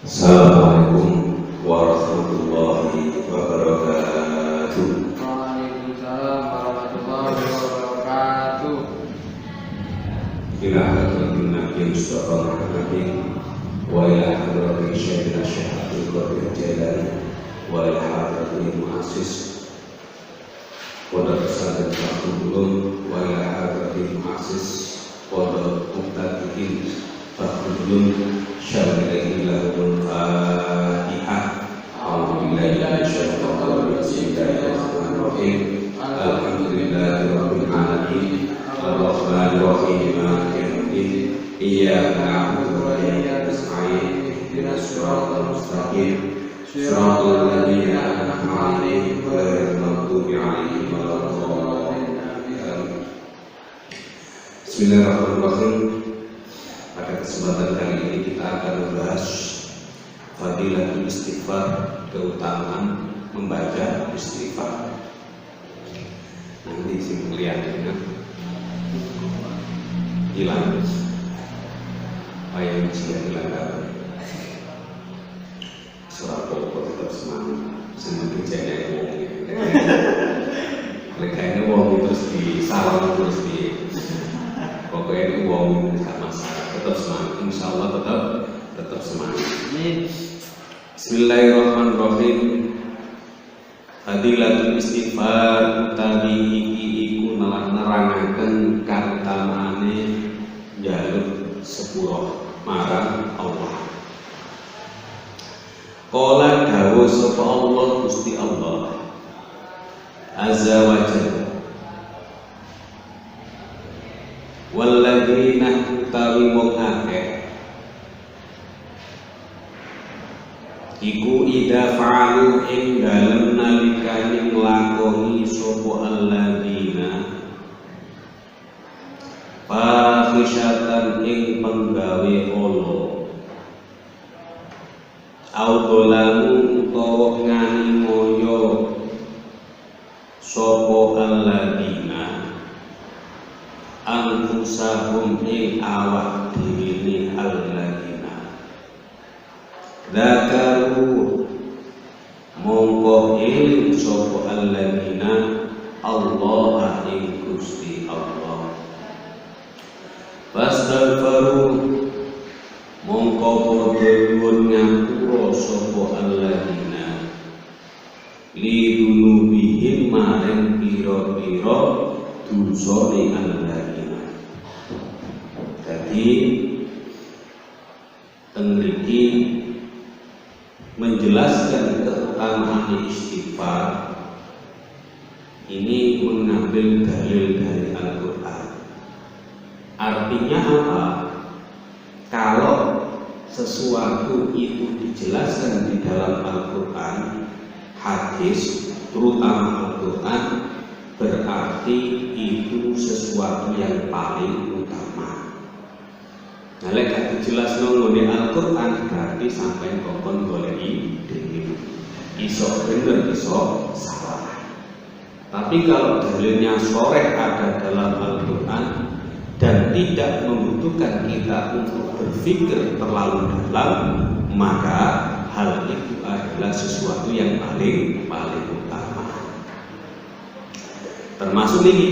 Assalamualaikum warahmatullahi wabarakatuh. Waalaikumsalam warahmatullahi wabarakatuh. Ila hadratin Nabi Mustafa Muhammadin wa ila hadratin Syekhina Syekh Abdul Qadir Jailani wa ila hadratin Muassis wa darsadan Fakhrul wa ila hadratin Muassis wa darsadan Fakhrul syar'ihi lahul Fatihah. A'udzubillahi minasyaitonir rajim. Bismillahirrahmanirrahim. Alhamdulillahirabbil alamin. Ar-Rahmanir Rahim. Maliki yaumiddin. Iyyaka na'budu wa iyyaka nasta'in. Ihdinas siratal mustaqim. Siratal ladzina an'amta 'alaihim ghairil maghdubi 'alaihim waladdallin. Bismillahirrahmanirrahim. Pada kesempatan kali ini kita akan membahas fadilatul istighfar, keutamaan membaca istighfar. Nanti sih kelihatannya hilang, yang sudah hilang apa? Surat pokok tetap semangat, semakin jaya wongnya. Mereka ini wong terus di salam terus di, pokoknya ini wong tidak masalah. Tetap semangat, insya Allah tetap semangat. Bismillahirrahmanirrahim. Fadilatul istighfar utawi iki iku nerangaken kautamaane njaluk sepura marang Allah. Qala dawuh sapa Allah Gusti Allah azza wa jalla, walladzina utawi wong akeh iku ida fa'alu ing dalem nalikane nglakoni sapa alladzina fahisyatan ing penggawe ala audolamu utawa ngani moyo sapa alladzina anfusahum ing awak dhewe alladzina dzakaru mongko ing sapa alladzina Allah ing Gusti Allah fastaghfaru mongko padha nyuwun ngapura sapa alladzina li dunubihim maring pira-pira dosane alladzina. Jadi mriki menjelaskan keutamaan istighfar ini mengambil dalil dari Al-Quran. Artinya apa? Kalau sesuatu itu dijelaskan di dalam Al-Quran, hadis, terutama Al-Quran, berarti itu sesuatu yang paling utama. Nah, lek dijelasno ngene Al-Qur'an berarti sampai kokon goleki dhewe. Iso bener iso salah. Tapi kalau dalilnya sharih ada dalam Al-Qur'an dan tidak membutuhkan kita untuk berpikir terlalu dalam, maka hal itu adalah sesuatu yang paling utama. Termasuk ini,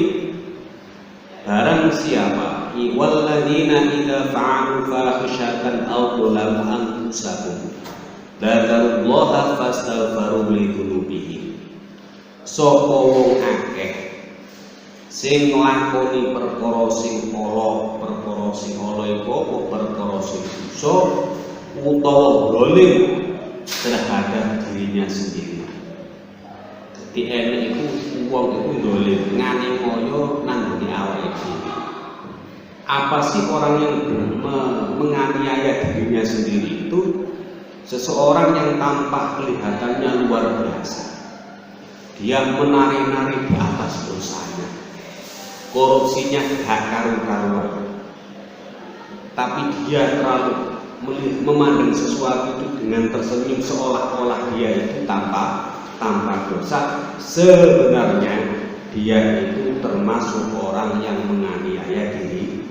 barang siapa walladzina idza fa'alu fahisyatan aw dhalamu anfusahum dzakarullaha fastaghfaru li dzunubihim. Sapa wong akeh sing nglakoni perkara sing ala iku apa perkara sing dosa utawa zalim terhadap dirinya sendiri. Jadi enek iku wong iku zalim ngani moyo nang ngene awake dhewe. Apa sih orang yang menganiaya dirinya sendiri itu? Seseorang yang tampak kelihatannya luar biasa. Dia menari-nari di atas dosanya. Korupsinya gak karu-karuan. Tapi dia terlalu memandang sesuatu itu dengan tersenyum seolah-olah dia itu tanpa dosa. Sebenarnya dia itu termasuk orang yang menganiaya diri.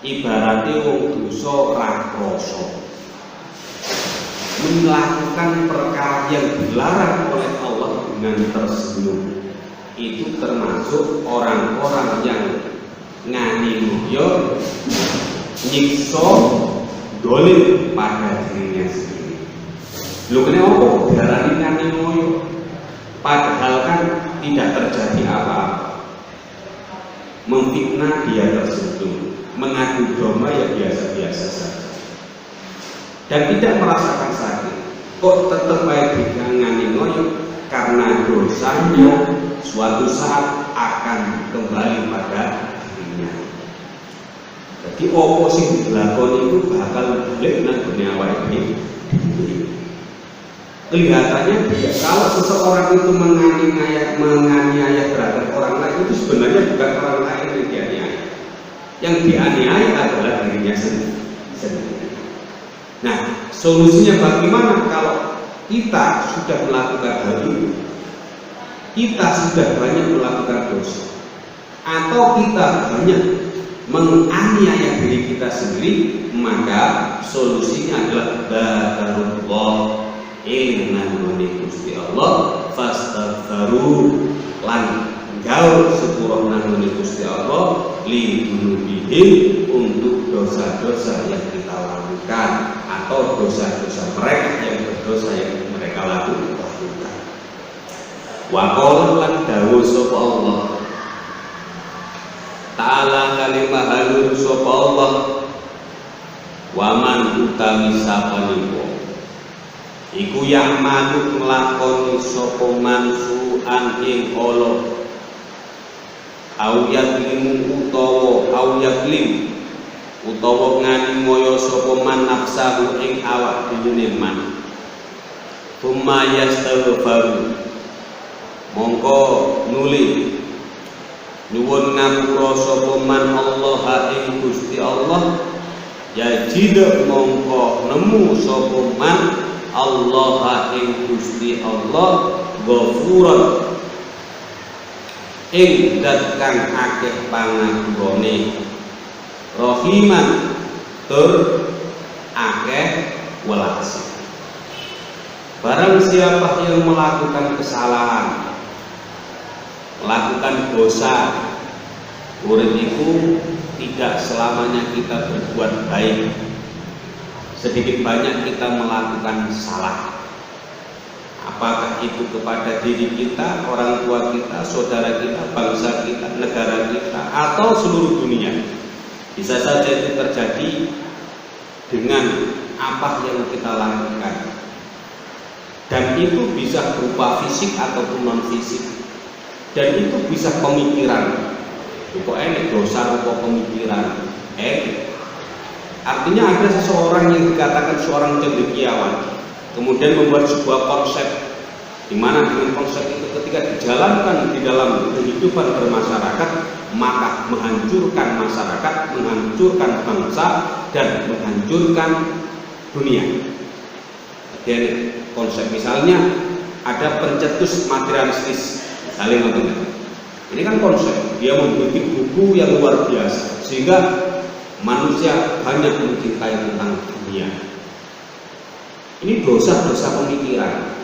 Ibaratnya wong dosa ra krasa. melakukan perkara yang dilarang oleh Allah dengan tersenyum. Itu termasuk orang-orang yang nganimuyo, nyiksa, dolim pada dirinya sendiri. Lu kenapa darani nganimuyo? Padahal kan tidak terjadi apa-apa. Memfitnah dia tersebut, mengadu domba ya biasa-biasa saja, dan tidak merasakan sakit. Kok tetap baik digangani ngoyo? Karena dosanya suatu saat akan kembali pada dirinya. Jadi opo sing dilakoni itu bakal balik nang dunia awake dhewe. Kelihatannya dia, kalau seseorang itu menganiaya terhadap orang lain, itu sebenarnya bukan orang lain yang dianiaya. Yang dianiaya adalah dirinya sendiri. Nah, solusinya bagaimana kalau kita sudah melakukan hal itu? Kita sudah banyak melakukan dosa, atau kita banyak menganiaya diri kita sendiri, maka solusinya adalah bakarullah, ilmu Gusti Allah, fastaghfiru lan gaul sepuro nang Gusti Allah li dunubihim, untuk dosa-dosa yang kita lakukan atau dosa-dosa mereka yang berdosa yang mereka lakukan. Wa qala lan dawuh sapa Allah Ta'ala kalimah halur sapa Allah, wa man utawi sapane iku yang manut nglakoni sapa mansuan ing ala au yaklim utawa ngani moyo sapa man nafsahu ing awak dhewe man thumma yastaghfiru, mongko nuli nyuwun ngapura sapa man Allah ing Gusti Allah, yajid mongko nemu sapa man Allah ing Gusti Allah ghafuran ing dat kang akeh pangapurane, rahiman tur akeh welase. Barang siapa yang melakukan kesalahan, melakukan dosa, urip iku tidak selamanya kita berbuat baik. Sedikit banyak kita melakukan salah. Apakah itu kepada diri kita, orang tua kita, saudara kita, bangsa kita, negara kita, atau seluruh dunia. Bisa saja itu terjadi dengan apa yang kita lakukan. Dan itu bisa berupa fisik ataupun non fisik. Dan itu bisa pemikiran. Pokoknya dosa rupa pemikiran. Artinya ada seseorang yang dikatakan seorang cendekiawan, kemudian membuat sebuah konsep, di mana dengan konsep itu ketika dijalankan di dalam kehidupan bermasyarakat, maka menghancurkan masyarakat, menghancurkan bangsa, dan menghancurkan dunia. Dan konsep misalnya ada pencetus materialistis, saling mengenal. Ini kan konsep, dia membuat buku yang luar biasa sehingga manusia banyak mencintai tentang dunia. Ini dosa-dosa pemikiran.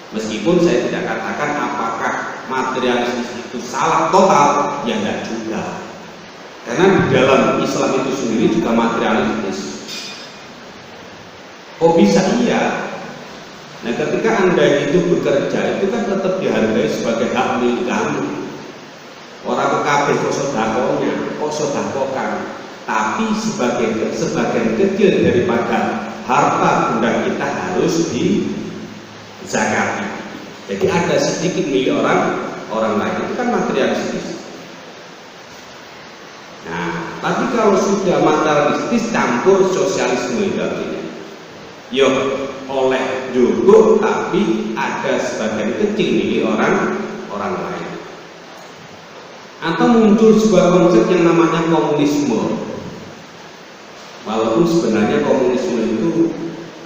Meskipun saya tidak katakan apakah materialistis itu salah total, ya enggak juga. Karena di dalam Islam itu sendiri juga materialistis. Oh bisa iya. Nah ketika Anda itu bekerja, itu kan tetap dihargai sebagai hak milik kamu. Orang kabeh kok sedakonya, kok sedakokan. Tapi sebagian kecil daripada harta benda kita harus dizakati. Jadi ada sedikit milik orang lain, itu kan materialistis. Nah, tapi kalau sudah materialistis campur sosialisme artinya, yo oleh juga, tapi ada sebagian kecil milik orang lain. Atau muncul sebuah konsep yang namanya komunisme. Walaupun sebenarnya komunisme itu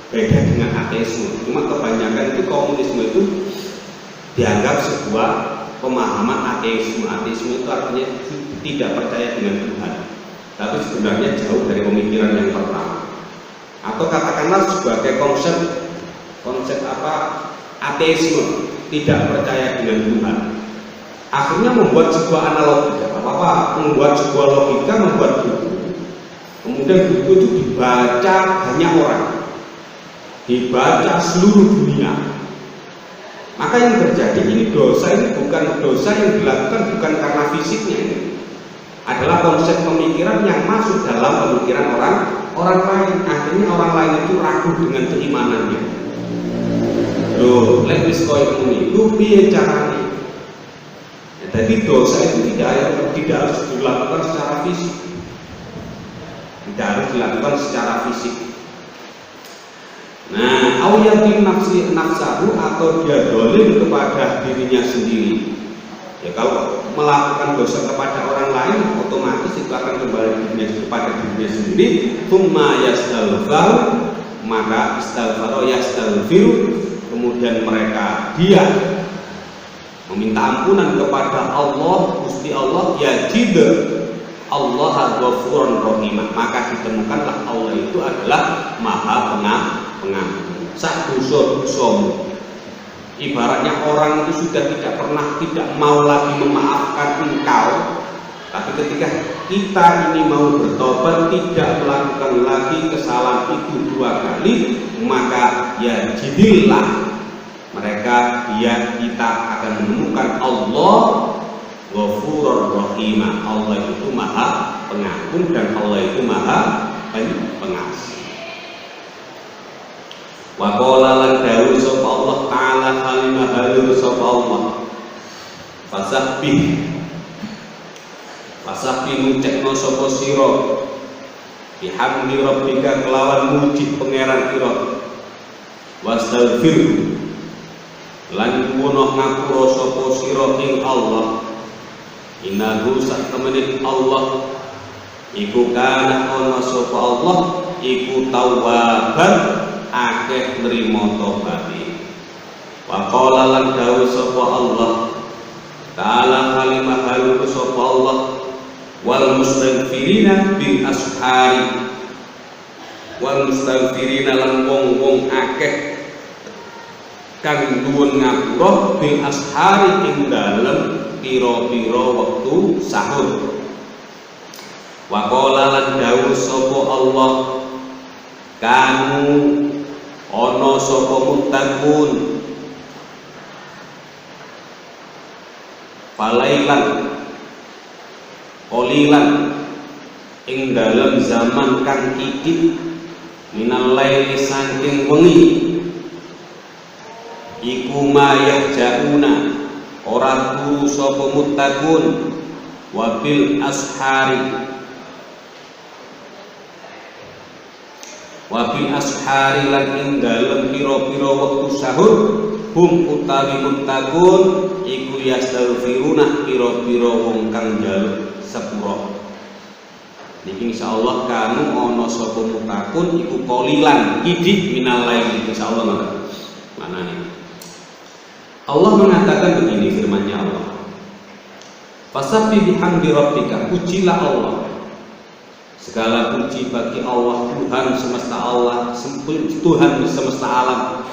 beda dengan ateisme, cuma kebanyakan itu komunisme itu dianggap sebuah pemahaman ateisme. Ateisme itu artinya tidak percaya dengan Tuhan, tapi sebenarnya jauh dari pemikiran yang pertama. atau katakanlah sebagai konsep ateisme, tidak percaya dengan Tuhan. Akhirnya membuat sebuah analogi, membuat sebuah logika, membuat buku. Kemudian buku itu dibaca banyak orang, dibaca seluruh dunia. Maka yang terjadi ini dosa ini bukan dosa yang dilakukan bukan karena fisiknya, ini adalah konsep pemikiran yang masuk dalam pemikiran orang lain. Akhirnya orang lain itu ragu dengan keimanannya. Loh, lek wis koyo ngene iku piye carane? Jadi dosa itu tidak harus dilakukan secara fisik. Tidak harus dilakukan secara fisik. Nah, awyatin nafsahu atau dia dolim kepada dirinya sendiri. Ya kalau melakukan dosa kepada orang lain, otomatis itu akan kembali kepada dirinya sendiri. Tsumma yastaghfar, maka istaghfar yastaghfir, kemudian dia meminta ampunan kepada Allah, Gusti Allah, yajid Allah ghafurur rahim, maka ditemukanlah Allah itu adalah Maha Pengampun. Sak dosa-dosamu, ibaratnya orang itu sudah tidak mau lagi memaafkan engkau, tapi ketika kita ini mau bertobat, tidak melakukan lagi kesalahan itu 2 kali, maka ya jidillah kita akan menemukan Allah Ghafurur Rahim. Allah itu Maha Pengampun dan Allah itu Maha Pengasih. Wa qala lan dawu sapa Allah taala kalimah halur sapa Allah. Fasabbih ngucapno sapa sira bihamdi rabbika kelawan muji pangeran ira. Wastaghfir lan kuno ngapura sapa sira ing Allah. Innahu satamene Allah iku kana ana sapa Allah iku tawwaban akeh nrimo tobaté. Wa qala lan dawuh sapa Allah ta'ala kalimah halu sapa Allah wal mustaghfirina bil ashari, wal mustaghfirina lan wong-wong akeh kang nuwun ngapura bil ashari ing dalem pira-pira wektu sahur. Wa qala lan dawuh sapa Allah kanu ana sapa muttaqun palailan qolilan ing dalem zaman kang titik minal laili saking wengi iku mayah jauna ora turu sapa muttaqun wabil ashari lan ing dalem pira-pira wektu sahur hum utawi muttaqun iku yastaghfiruna pira-pira wong kang njaluk sepura. Niki insyaallah kanu ana sapa muttaqun iku qolilan idih minal lail insyaallah ngoten. Manane Allah mengatakan begini firman-Nya Allah. Fasabbih bihamdi rabbika, pujilah Allah. Segala puji bagi Allah, Tuhan semesta Tuhan semesta alam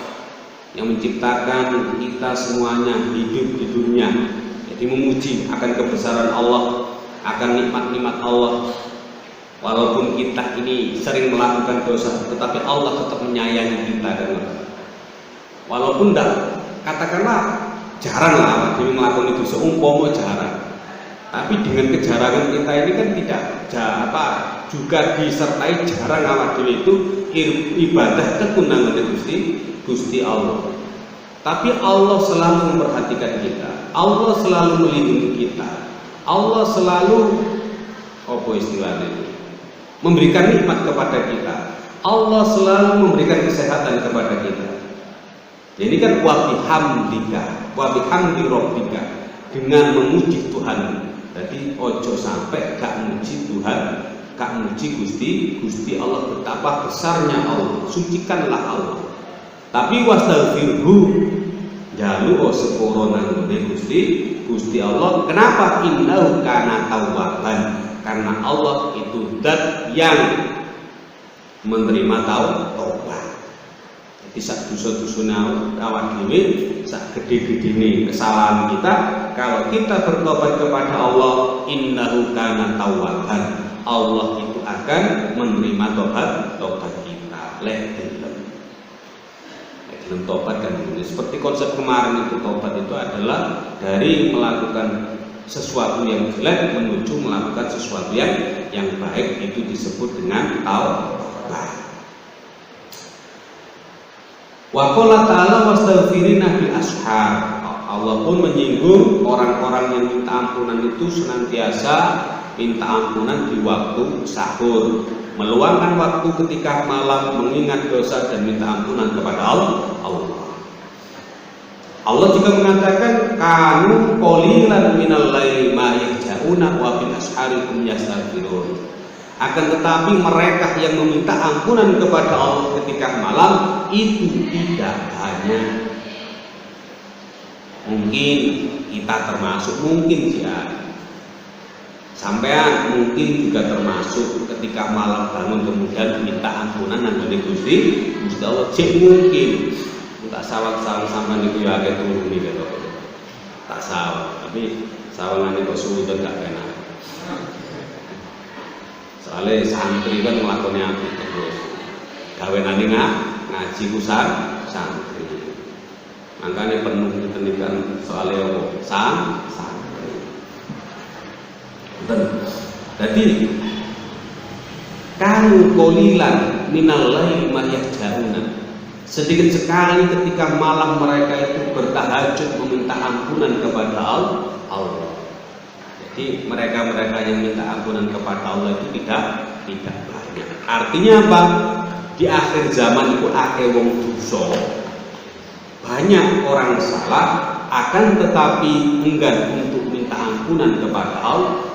yang menciptakan kita semuanya hidup di dunia. Jadi memuji akan kebesaran Allah, akan nikmat-nikmat Allah. Walaupun kita ini sering melakukan dosa, tetapi Allah tetap menyayangi kita kan. Walaupun katakanlah jarang lah dia melakukan itu, seumpama jarang. Tapi dengan kejarangan kita ini kan tidak juga disertai jarang awak dhewe itu ibadah ketunangan Gusti Allah. Tapi Allah selalu memperhatikan kita, Allah selalu melindungi kita, Allah selalu memberikan nikmat kepada kita, Allah selalu memberikan kesehatan kepada kita. Ini kan wa bihamdi rabbika, dengan memuji Tuhan. Jadi ojo sampai gak muji Tuhan, gak muji Gusti Allah, betapa besarnya Allah, sucikanlah Allah. Tapi wastaghfirhu, jalu sepuro nanggone Gusti Allah. Kenapa? Innahu kana tawwaban, karena Allah itu zat yang menerima taubat. Jadi sak dosa-dosane awak dhewe, sak gede-gedene kesalahan kita, kalau kita bertobat kepada Allah, innahu kana tawwaban. Allah itu akan menerima tobat kita. Lek gelem tobat kan ini. Seperti konsep kemarin itu, tobat itu adalah dari melakukan sesuatu yang jelek menuju melakukan sesuatu yang baik, itu disebut dengan taubat. Wa qala ta'ala wastaghfirina bil ashar. Allah pun menyinggung orang-orang yang minta ampunan itu senantiasa minta ampunan di waktu sahur, meluangkan waktu ketika malam mengingat dosa dan minta ampunan kepada Allah. Allah juga mengatakan kanu qalilan minal laili ma yahjauna wa bil ashari hum yastaghfirun. Akan tetapi mereka yang meminta ampunan kepada Allah ketika malam itu tidak banyak. Mungkin kita termasuk, mungkin ya sampean mungkin juga termasuk ketika malam bangun kemudian minta ampunan nang Gusti Allah. Cek mungkin tak sawang-sawang sampean niku ya akeh turun gitu. Tak sawang, tapi sawangan itu sudah gak enak. Soalnya santri kan ngelakoni apa terus gawenane ngaji usan santri, makanya penuh pendidikan soalnya apa santri. Jadi kanu qalilan minal laili ma yahjauna, sedikit sekali ketika malam mereka itu bertahajud meminta ampunan kepada Allah. Jadi mereka-mereka yang minta ampunan kepada Allah itu tidak banyak. Artinya apa? Di akhir zaman itu akeh wong dosa. Banyak orang salah, akan tetapi enggan untuk minta ampunan kepada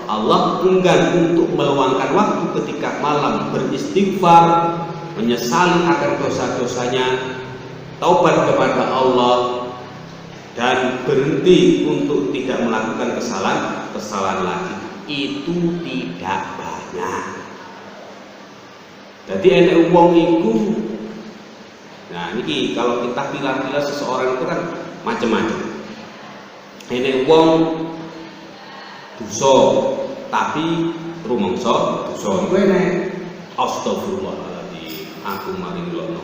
Allah, enggan untuk meluangkan waktu ketika malam beristighfar, menyesali akan dosa-dosanya, taubat kepada Allah, dan berhenti untuk tidak melakukan kesalahan lagi. Itu tidak banyak. Jadi enek wong iku, nah ini kalau kita pilih-pilih seseorang itu kan macam-macam. Enek wong dosa tapi rumangsa dosa iku enek. Astagfirullahaladzim, aku maring lono.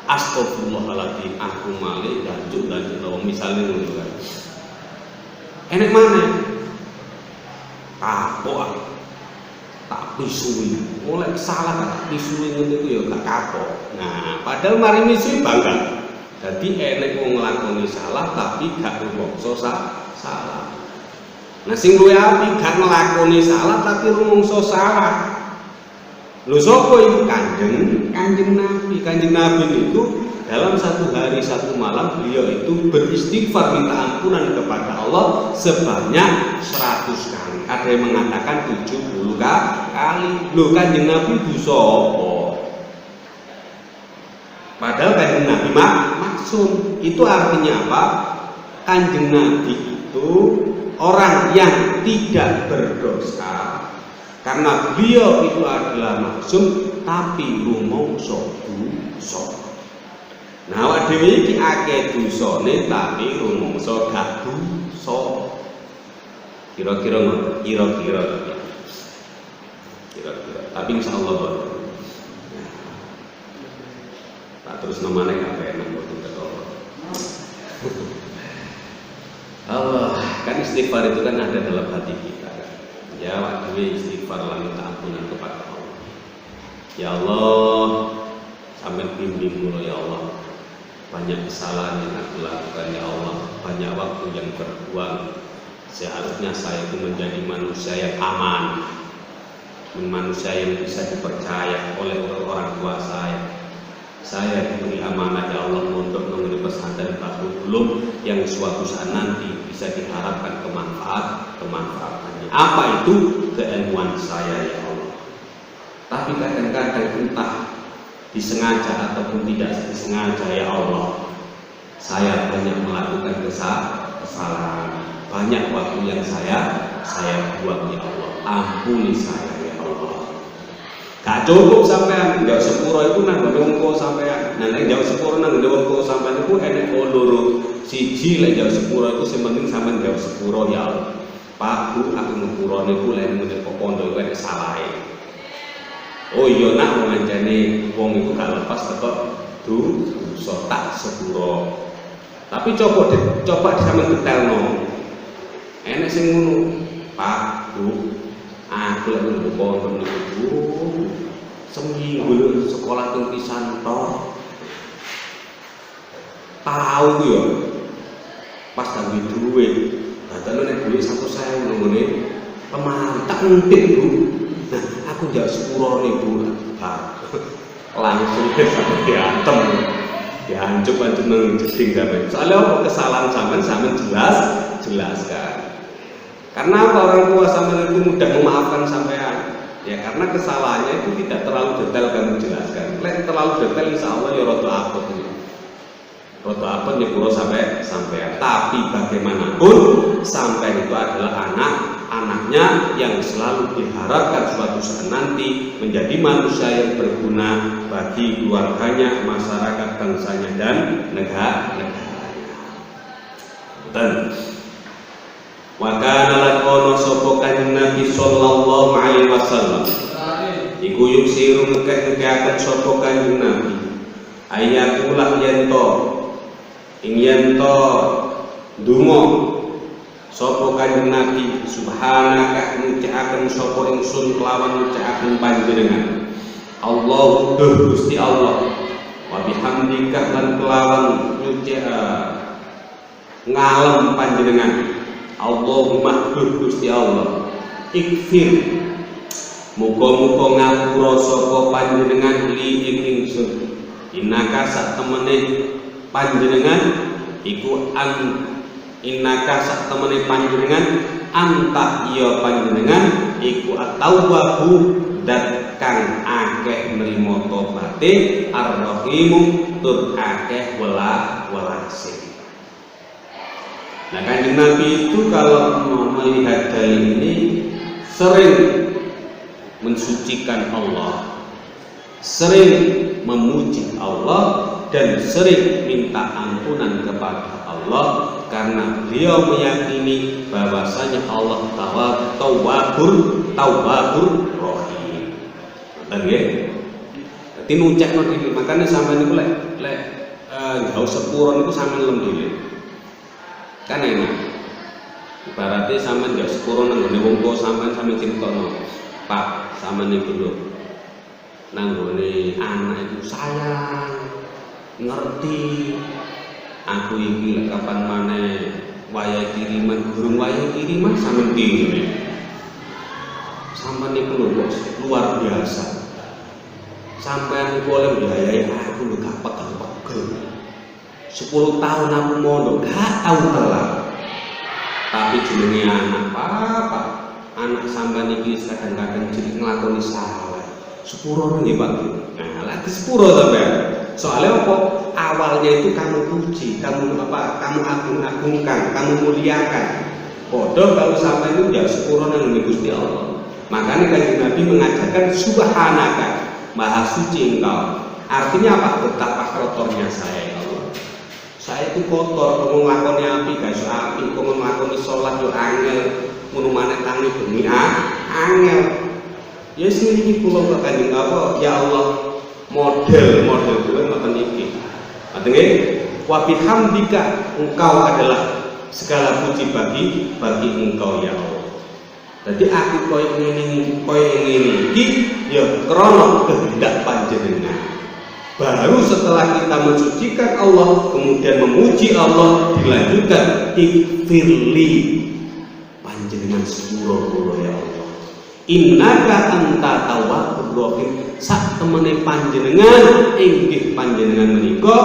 Astagfirullahaladzim, aku malih lanjut misalnya ngono kan. Enek mana? Kapok tak pisui. Mulai salah tak pisui ngono iku ya gak kapok. Nah, padahal mari misui bangga. Jadi enek wong nglakoni salah tapi gak rumangsa salah. Nah, sing luwih apik gak nglakoni salah tapi rumangsa salah. Lho sapa iku? Kanjeng Nabi. Kanjeng Nabi itu dalam satu hari satu malam beliau itu beristighfar minta ampunan kepada Allah sebanyak 100 kali. Ada yang mengatakan 70 kali. Lho Kanjeng Nabi itu sapa? Padahal Kanjeng Nabi maksum. Itu artinya apa? Kanjeng Nabi itu orang yang tidak berdosa. Karena beliau itu adalah maksum tapi rumangsa dosa. Nah, awak dhewe iki akeh dosane tapi rumangsa gak dosa. Kira-kira ngoten, kira-kira. Tapi insyaallah boten. Tak terus namanya gak enak boten ketara. Allah, kan istighfar itu kan ada dalam hati kita. Ya, waktu istighfar lah minta ampunan kepada Allah. Ya Allah, sampai bimbing dulu ya Allah. Banyak kesalahan yang aku lakukan ya Allah. Banyak waktu yang terbuang. Seharusnya saya itu menjadi manusia yang aman, manusia yang bisa dipercaya oleh orang tua saya. Saya diberi amanah ya Allah untuk mengurus pesantren Darul Ulum yang suatu saat nanti bisa diharapkan kemanfaatannya. Apa itu? Keilmuan saya ya Allah. Tapi kadang-kadang entah disengaja ataupun tidak disengaja ya Allah, saya banyak melakukan kesalahan. Banyak waktu yang saya buang ya Allah. Ampuni saya ya Allah. Gak cukup sampean njawab sepuro iku nang ngene wong sampean. Nah nek njawab sepuro nang ngene wong sampean iku enek loro. Siji lek njawab sepuro iku sing penting sampean njawab sepuro ya Allah. Pak Bu aku ngepuro niku lek ngene kok pondok iku enek salahe. Oh iya nak wong anjane wong iku gak lepas teko dosa tak sepuro. Tapi coba sampean detailno. Enek sing ngono, Pak Bu, aku lek ngene pondok niku seminggu sekolah teng pisan tok. Tahu ku ya. Pas tak duwe. Padahal nek duwe 100.000 ngene, pemari tak entik, Bu. Nah, aku njak sepuro nih, Bu. Langsung sampe diantem. Diancuk-ancuk nang jeding sampean. Soalnya apa kesalahan sampean jelaskan. Karena apa orang tua sampean itu mudah memaafkan sampean? Ya karena kesalahannya itu tidak terlalu detail kamu jelaskan. Lek terlalu detail insyaallah ya rada apot. Rada apot nyepuro sampean. Tapi bagaimanapun sampean itu adalah anaknya yang selalu diharapkan suatu saat nanti menjadi manusia yang berguna bagi keluarganya, masyarakat, bangsanya dan negaranya. Dan wa kana lan ono sapa kanjeng Nabi sallallahu alaihi wasallam iku yuksiru ngekeh-ngekehaken sapa kanjeng Nabi ayakulah yen to donga sapa kanjeng Nabi subhanaka ngucapkeun sapa ingsun kelawan ngucapkeun panjenengan Allahu Gusti Allah wa bihamdika lan kelawan ngalem panjenengan Allahumma Gusti Allah ikfir muga-muga ngapura sapa panjenengan li ing ingsun innaka sak temene panjenengan iku innaka sak temene panjenengan anta iya panjenengan iku at-tawwabu dat kang akeh nrimo tobaté ar-rahimu tur akeh welase. Nah kanjeng Nabi itu kalau melihat dalil ini sering mensucikan Allah, sering memuji Allah dan sering minta ampunan kepada Allah karena beliau meyakini bahwasanya Allah Tawwabur Rahim. Dan nggih. Dadi nucekno iki makane sampeyan niku lek jauh sepuro niku sampeyan lem dhewe. Kan enak. Ibaratnya sampean ya sepuro nang ngene wong tuwa sampean critono. Pak, sampean niku lho. Nang ngene anak itu sayang, ngerti. Aku iki kapan maneh wayah kiriman, gurung wayah kiriman sampean dhewe. Sampean niku lho luar biasa. Sampean niku oleh mbiayai aku lho gak pegel-pegel. 10 tahun aku mondok gak tahu telat. Tapi jenenge anak Pak, anak sampean iki kadang-kadang jadi nglakoni salah. Sepuro nggih Pak. Nah, lagi sepuro sampean. Soalnya apa? Awalnya itu kamu puji, kamu agung-agungkan, kamu muliakan. Bodoh kalau sampai itu ya sepuro nang Gusti Allah. Makanya kanjeng Nabi mengajarkan subhanaka, maha suci engkau. Artinya apa? Betapa kotornya saya. Saya itu kotor, kalau ngelakoni api, gak iso api, kalau ngelakoni sholat yo angel, ngono maneh tangi bengi angel. Ya sing iki kula kok kanjeng apa? Ya Allah, model kula ngoten iki. Ngoten nggih? Wa bihamdika, engkau adalah segala puji bagi engkau ya Allah. Jadi aku koyo ngene iki ya krana kehendak panjenengan. Baru setelah kita mensucikan Allah, kemudian memuji Allah, dilanjutkan ikfirli panjenengan sepuro ya Allah. Innaka anta tawwabur rahim. Sak temene panjenengan inggih panjenengan menika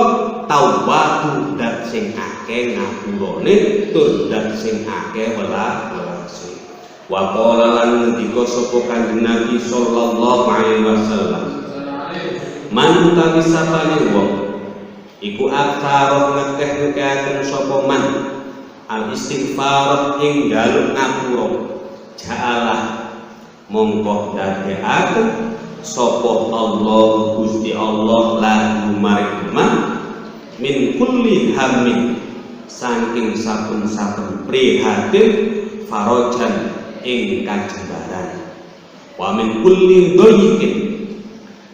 tawwabu dat sing akeh ngapurane tur dat sing akeh welase. Wa qala lan ngendika sapa Kanjeng Nabi sallallahu alaihi wasallam man tawisatane wong iku aktsara ngekeh-ngekehaken sapa man al istighfar ing dalem ngapura ja'alah mongko dadekaken sapa Allah Gusti Allah lahu maring man min kulli hammin saking saben-saben prihatin farajan ing kajembaran wa min kulli dhayqin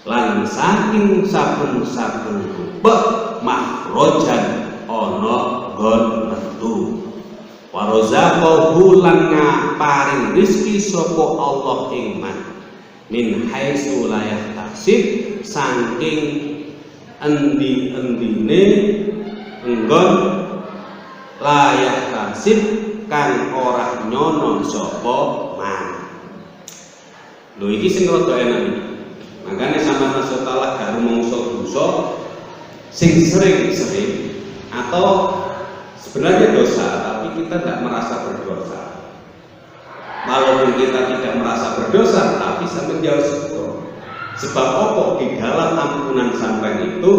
lan saking saben-saben rubek mahrojan ana nggon metu wa razaqahu lan paring rezeki sapa Allah ing man min haitsu la yahtasib saking endi-endine enggon la yahtasib kan ora nyono sapa man. Lho iki sing rada enak iki. Makane sampeyan setelah gak rumangsa dosa sing sering-sering atau sebenarnya dosa tapi kita tidak merasa berdosa. Walaupun kita tidak merasa berdosa tapi sampai jauh syukur. Sebab apa? Di dalam ampunan sampeyan itu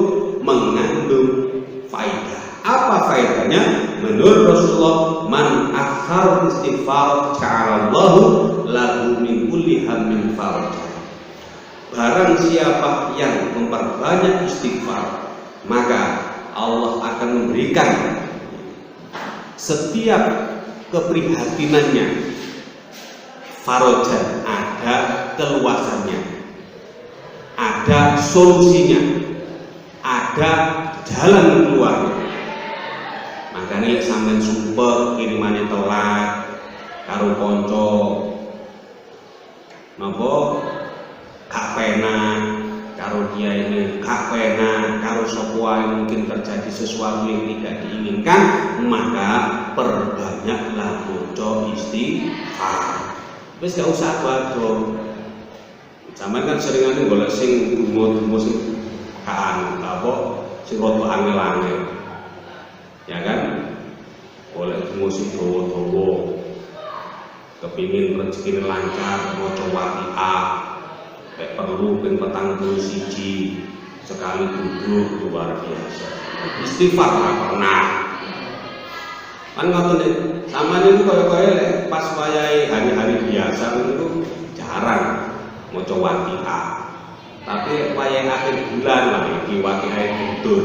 mengandung faedah. Apa faedahnya? Menurut Rasulullah, man akthar istighfar ja'alallahu lahu min kulli hammin faraja. Barang siapa yang memperbanyak istighfar, maka Allah akan memberikan setiap keprihatinannya farajan, ada keluasannya, ada solusinya, ada jalan keluarnya. Makanya sampean sumpah kirimane telat karo kanca napa gak penak karo dia ini, gak penak karo sapa wae, mungkin terjadi sesuatu yang tidak diinginkan, maka perbanyaklah maca istighfar. Wis gak usah bado. Sampeyan kan seringane golek sing dungo-dungo sing gak apa sing rada angel-angel. Ya kan, oleh musik dawa-dawa kepingin rezeki lancar maca waqiah nek perlu ping 41 sekali duduk luar biasa istighfar ora pernah kan ngoten nek sampeyan niku kaya-kaya lek pas wayahe hari-hari biasa niku jarang maca waqiah tapi wayahe akhir bulan lah iki waqiah tidur.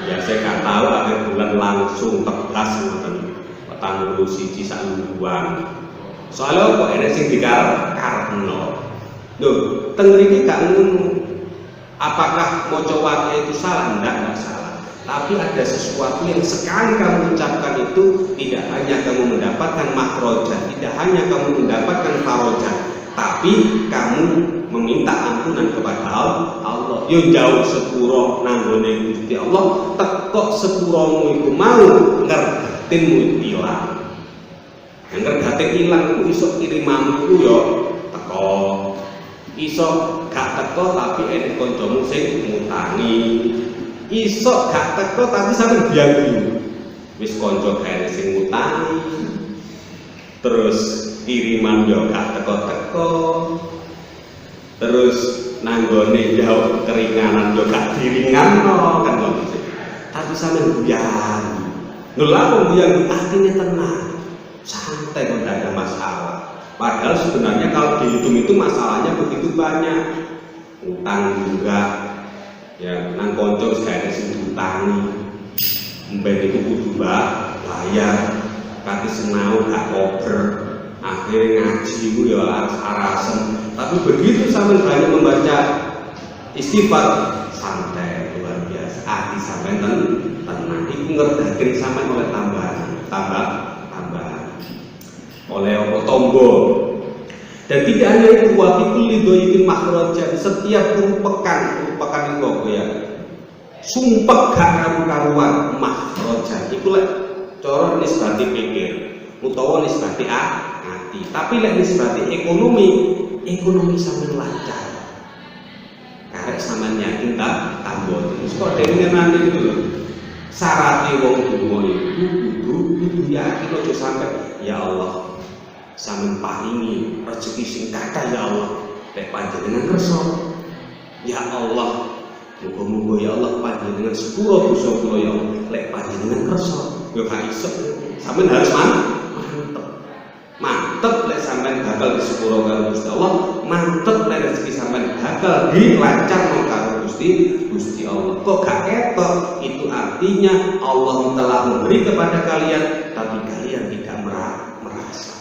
Ya saya nggak tahu akhir bulan langsung tegas ngoten 41 sak luwuhan. Soalnya kok ana sing dikarepno. Lho, teng mriki gak ngono. Apakah maca waqiah itu salah? Enggak salah. Tapi ada sesuatu yang sekali kamu ucapkan itu tidak hanya kamu mendapatkan makhrajan, tidak hanya kamu mendapatkan farajan, tapi kamu meminta ampunan kepada Allah. Yo jauh sepuro nanggone Gusti Allah, tekok sepuromu iku mau ngergatinmu ilang. Ngergatin ilang iku iso kirimanmu yo teko. Iso gak teko tapi enek kancamu sing ngutangi. Iso gak teko tapi sampe biang wis kanca gawe sing ngutangi. Terus kiriman yo gak teko-teko. Terus nanggone jauh keringanan yo gak diringanno kan ngono. Tapi sampe buyang. Lho lha buyang atine tenang. Santai kok gak ada masalah. Padahal sebenarnya kalau dihitung itu masalahnya begitu banyak. Utang juga ya nang kanca wis gak sing diutangi. Mben iku kudu bayar. Kate senau gak kober. Akhirnya ngaji itu ya aras-arasen. Tapi begitu sampai banyak membaca istighfar santai luar biasa. Hati sampai tenang. Iku ngerdaken sampai oleh tambahan. Oleh apa tombol. Dan tidak hanya itu, wa fi kulli dhayqin makhrajan, setiap pekan itu apa ya? Sumpah gak karu-karuan makhrajan. Iku lek cara nisbati pikir utawa nisbati hati. Tapi lek nisbati ekonomi sampeyan lancar. Karek sampeyan yakin tak tambah. Terus kok dene nanti itu lho. Syaraté wong donga iku kudu yakin aja sampe ya Allah sampeyan paringi rezeki sing kathah ya Allah. Lek panjenengan kersa. Ya Allah, muga-muga ya Allah panjenengan sepuro dosa kula ya Allah. Lek panjenengan kersa, yo gak iso. Sampeyan harus mantep. mantep lek sampean bakal disepuro karo Gusti Allah, mantep lek rezeki sampean bakal dilancarno karo Gusti Allah. Kok gak ketok? Itu artinya Allah telah memberi kepada kalian, tapi kalian tidak merasa.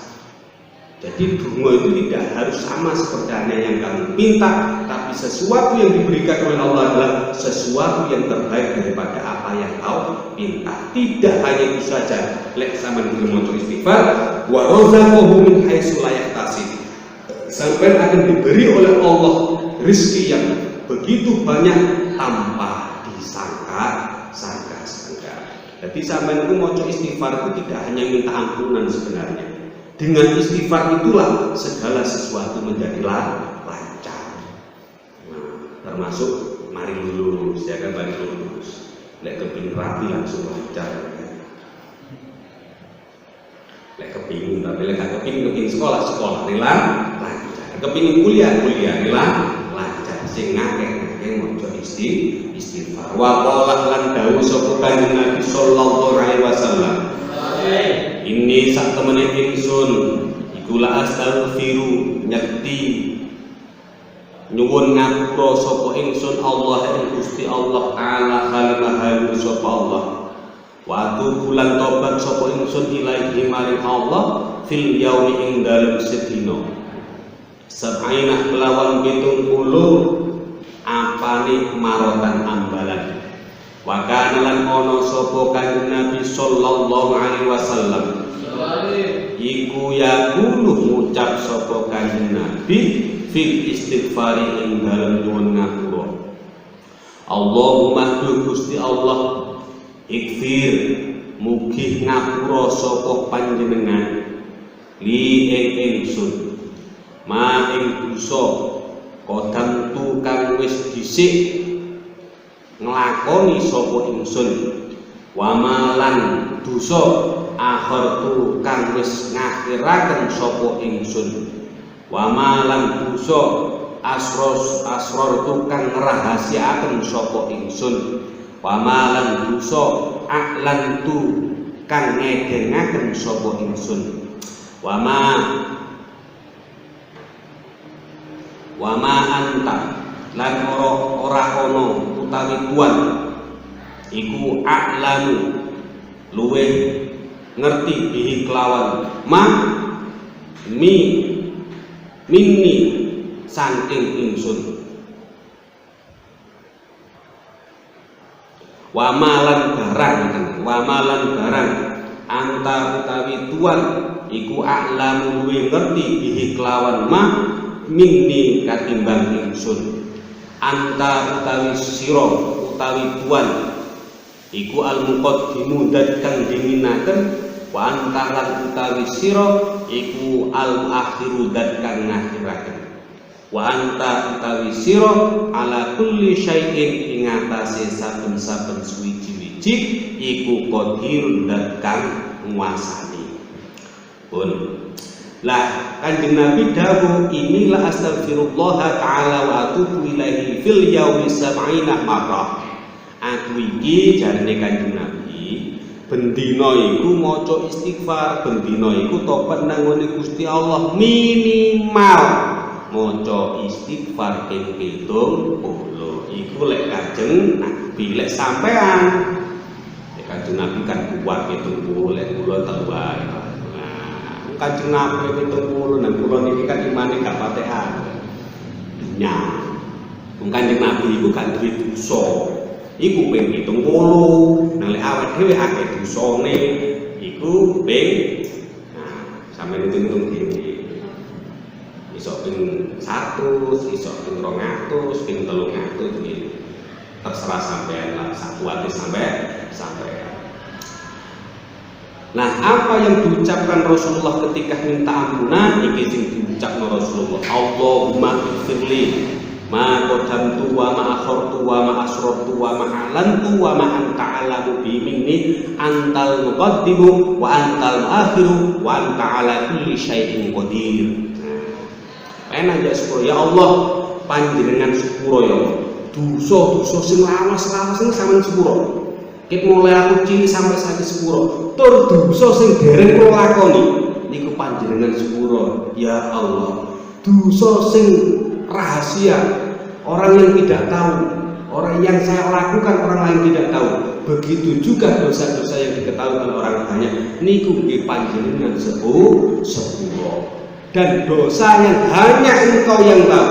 Jadi donga itu tidak harus sama seperti yang kamu minta, tapi sesuatu yang diberikan oleh Allah adalah sesuatu yang terbaik daripada apa yang kau minta. Tidak hanya itu saja, lek sampean gelem maca istighfar, wa razaqahu min haitsu la yahtasib. Sampai akan diberi oleh Allah rezeki yang begitu banyak tanpa disangka-sangka. Jadi sampean itu maca istighfar itu tidak hanya minta ampunan sebenarnya. Dengan istighfar itulah segala sesuatu menjadi lancar. Nah, termasuk mari lurus, ya kan, mari lurus. Lek kepingin rapi langsung lancar. Lek kepingin, tapi lek gak kepingin sekolah lancar. Kepingin kuliah lancar. Sing ngakeh maca istighfar. Wa qala lan dawuh sapa Kanjeng Nabi sallallahu alaihi wasallam. Ini sak temene ingsun iku la astaghfiru nyekti nyuwun ngapura sapa ingsun Allah ing Gusti Allah taala halimah sapa Allah. Wa bulan tobat sapa ingsun ilahi maring Allah fil yaumi ing dalem sedina. Sab'ina kelawan 70 apane marotan ambalan. Wa kana lan ana sapa Kanjeng Nabi sallallahu alaihi wasallam iku yaqulu ngucap sapa Kanjeng Nabi fil istighfari ing dalem nyuwun ngapura. Allahumma Gusti Allah ikfir mugi ngapura sapa panjenengan li ing ingsun ma ing dosa kodam tu kang wis dhisik nglakoni sapa ingsun wa malan dosa akhir tu kang wis ngakhiraken sapa ingsun wa malan dosa asrar tu kang ngrahasiaken sapa ingsun wa malan dosa aklan tu kang ngedengaken sapa ingsun wa ma anta lan ora ana utawi tuan iku a'lamu luwe ngerti bihi kelawan minni saking ingsun wa malan barang anta utawi tuan iku a'lamu luwe ngerti bihi kelawan minni katimbang ingsun anta utawi sira utawi tuan iku al-muqaddimu dat kang diminaken wa anta lan utawi sira iku al-akhiru dat kang ngakhiraken wa anta utawi sira ala kulli syai'in ing atase saben-saben suwiji-wiji iku qadirun dat kang nguasani. Pun lah Kanjeng Nabi dawuh inilah astaghfirullah taala wa atubu ilaihi fil yaumi sab'ina marrah. Aku iki jarine Kanjeng Nabi bendina iku maca istighfar, bendina iku tobat nang ngene Gusti Allah minimal maca istighfar ping 70. Iku lek Kanjeng Nabi, lek sampean lek Kanjeng Nabi kan kuat 70, lek kula telu wae. Kanjeng Nabi 70 nang kula niki kan imane gak patehan. Nya. Wong Kanjeng Nabi iku gak duwe dosa. Iku ping 70. Nang lek awake dhewe akeh dosane iku ping sampe hitung-hitung dhewe. Iso ping 100, iso ping 200, ping 300 iki. Terserah sampean lah, satu hati sampai. Nah, apa yang diucapkan Rasulullah ketika minta ampunan iki sing diucapkan Rasulullah. Allahumma ighfirli ma qaddamtu wa ma akhartu wa ma asrartu wa ma alantu wa ma anta alamu bi minni antal muqaddimu wa antal akhiru wa anta ala kulli syai'in qadir. Enak aja sepuro ya Allah panjenengan sepuro ya Allah. Dosa-dosa sing lawas-lawas sing sampeyan sepuro. Ket mulai aku cilik sampai saiki sepuro tur dosa sing dereng kula lakoni niku panjenengan sepuro. Ya Allah, dosa sing rahasia, orang yang tidak tahu, orang yang saya lakukan orang lain tidak tahu. Begitu juga dosa-dosa yang diketahui oleh orang banyak, niku nggih panjenengan sepuro. Dan dosa yang hanya engkau yang tahu.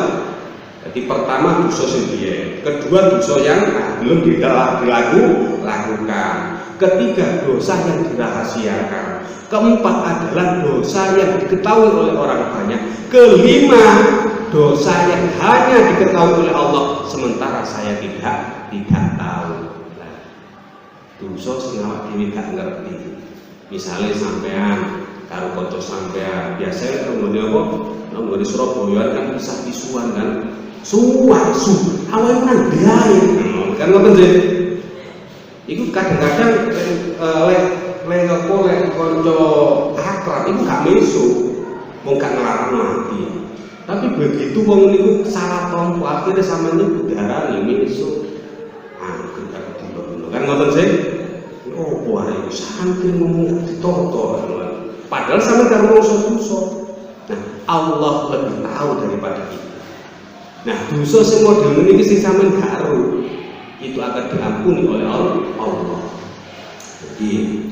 Jadi pertama dosa sendiri, kedua dosa yang belum dilakukan, ketiga dosa yang dirahasiakan, keempat adalah dosa yang diketahui oleh orang banyak, kelima dosa yang hanya diketahui oleh Allah sementara saya tidak tahu. Nah, dosa sing awak dhewe gak ngerti. Misalnya sampean karo kanca sampean biasa nggone apa? Nggone Surabaya kan pisah-pisuan kan. Suwasu, awalnya nang biaya, kan ngoten sih. Iku kadang-kadang lek konco akrab iku gak meso, wong gak nglarang mati. Tapi begitu wong niku salah tompo akhirnya sampeyan niku darani meso. Gak ditoto. Kan ngoten sih. Oh, arek iku saking ngomong ditoto. Padahal sampeyan karo dosa. Nah, Allah lebih tahu daripada kita. Nah, dosa sing model ini sing sampean gak ero itu akan diampuni oleh Allah. Jadi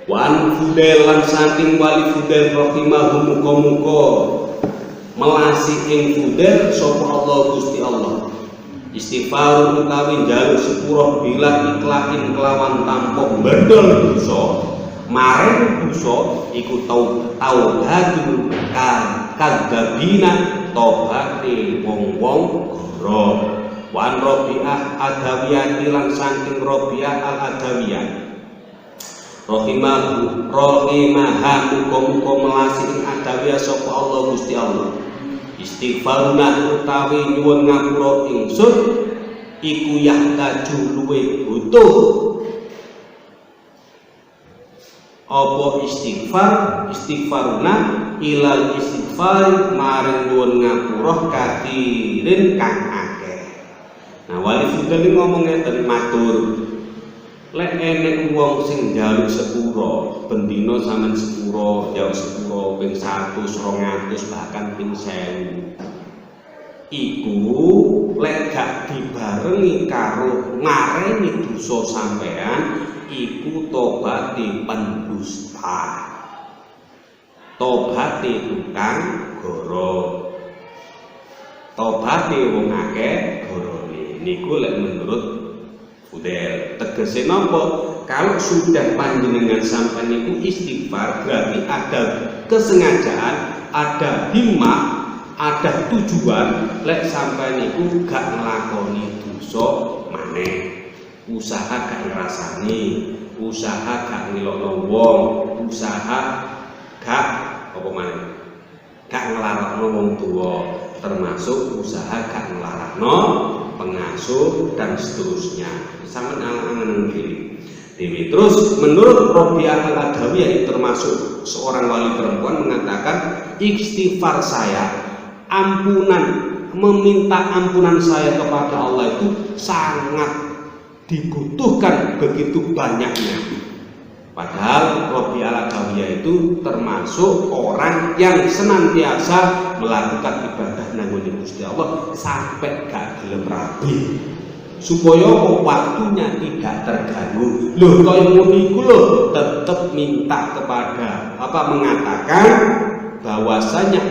wan Fudail lan saking wali Fudail rahimahum muga-muga melasi ing Fudail sapa Allah Gusti Allah. Istighfar utawi njaluk sepuro bilah iklahin kelawan tanpa mbedol dosa. Maren dosa iku taubatul kadzabina tobate wong-wong goro. Wan Rabi'ah Adawiyah lan saking Rabi'ah al-Adawiyah rahimaha muga-muga melasi ing Adawiyah sapa Allah Gusti Allah. Istighfaruna utawi nyuwun ngapura ingsun iku yahtaju luwe butuh apa istighfaruna ilal istighfar maring nyuwun ngapura kathirin kang akeh. Nah, wali Fudail ngomong ngeten matur, lek enek wong sing njaluk sepuro bendina sampean sepuro jauh sepuro ping 100 200 bahkan ping 1000 iku lek gak dibarengi karo mareni dosa sampean iku tobate pendusta, tobate tukang goro, tobate wong akeh gorone. Niku lek menurut Fudail tegese napa? Kalau sudah panjenengan sampean niku istighfar berarti ada kesengajaan, ada himmah, ada tujuan lek sampean niku gak nglakoni dosa maneh. Usaha gak ngrasani, usaha gak ngelokno wong, usaha gak apa maneh? Gak nglarakno wong tuwa, termasuk usaha gak nglarakno pengasuh dan seterusnya. Sampeyan angan-angan diri. Terus menurut Rabi'ah al-Adawiyah termasuk seorang wali perempuan mengatakan istighfar saya, ampunan, meminta ampunan saya kepada Allah itu sangat dibutuhkan begitu banyaknya. Padahal Rabi'ah al-Adawiyah itu termasuk orang yang senantiasa melakukan ibadah nangone Gusti Allah sampai gak gelem rabi supaya waktunya tidak terganggu. Loh kaya ngono iku lho tetep minta kepada mengatakan bahwasanya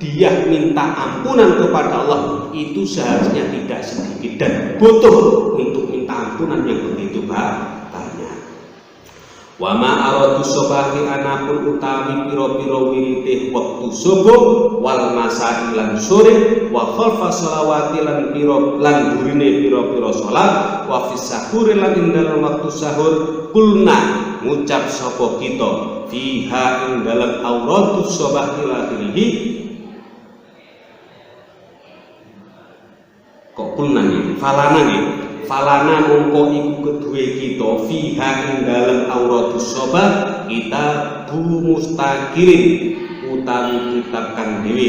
dia minta ampunan kepada Allah itu seharusnya tidak sedikit dan butuh untuk minta ampunan yang begitu banyak. Wa ma aradu sobahi anapun utawi piro-piro wiritih waktu subuh wal masa ilan sore wa khalfa sholawati lan piro lan durine piro-piro sholat wa fis sahur lan ing dalam waktu sahur kulna ngucap sapa kita fiha ing dalam auratu sobahi lahirihi kok kulna nih falana nih falana mongko iku kedue kita fiha ing dalem auratus sobat kita bu mustaqirin utawi kitab kang dhewe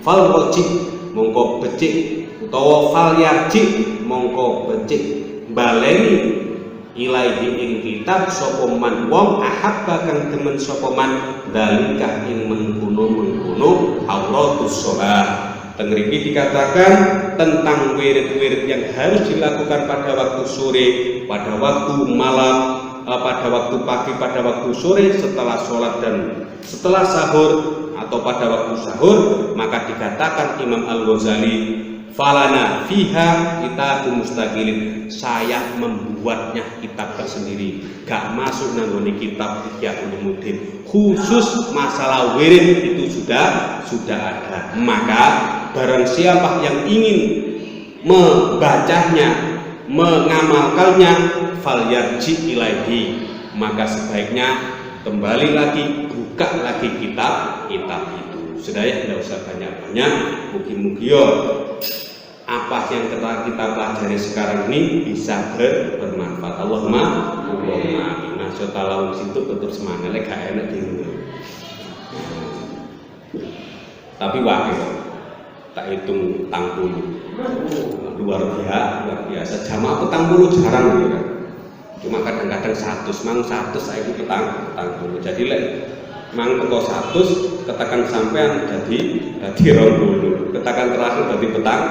fal wajib mongko becik utawa fal yarji mongko becik baleni ilaihi ing kitab sapa man wong ahabba kang demen sapa man dalika ing mengkono auratus shalah. Tengriki dikatakan tentang wirid-wirid yang harus dilakukan pada waktu sore, pada waktu malam, pada waktu pagi, pada waktu sore, setelah sholat dan setelah sahur atau pada waktu sahur. Maka dikatakan Imam Al-Ghazali, falana fiha kitabun mustaqilin, saya membuatnya kitab tersendiri, gak masuk nanggone kitab Ihya Ulumuddin. Khusus masalah wirid itu sudah ada. Maka barang siapa yang ingin membacanya, mengamalkannya, falyarji ilaihi, maka sebaiknya kembali lagi, buka lagi kitab itu. Sedaya tidak usah banyak-banyak, mugi-mugi apa yang kita pelajari sekarang ini bisa bermanfaat. Allahumma amin. Masya Allah, situ tetap semangat, gak enak dingin. Tapi wakil tak hitung tangpul luar biasa. Jamaah petang puluh jarang gitu kan. Cuma kadang-kadang 100, mang 100 saya itu petang puluh. Jadi mang teko 100 katakan sampean jadi 20. Katakan terakhir jadi petang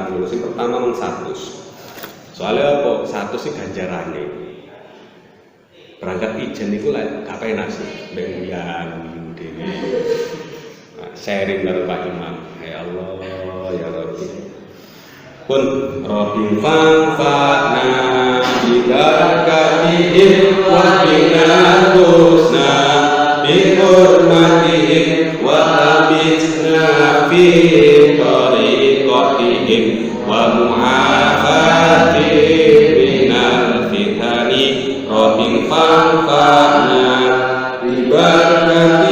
puluh. Sing pertama mang 100. Soalnya apa? 100 sih ganjarane. Berangkat ijen itu lah gak penak sih. Bengian dhewe. Sharing karo Pak Imam. Ya Allah ya Rabbi. Pun Rabbi fa'na bibarakatihim wa bina husna bi hurmatihim wa abidna fi tariqatihim wa mu'afatihim minal fitani. Rabbi fa'na bibarakatihim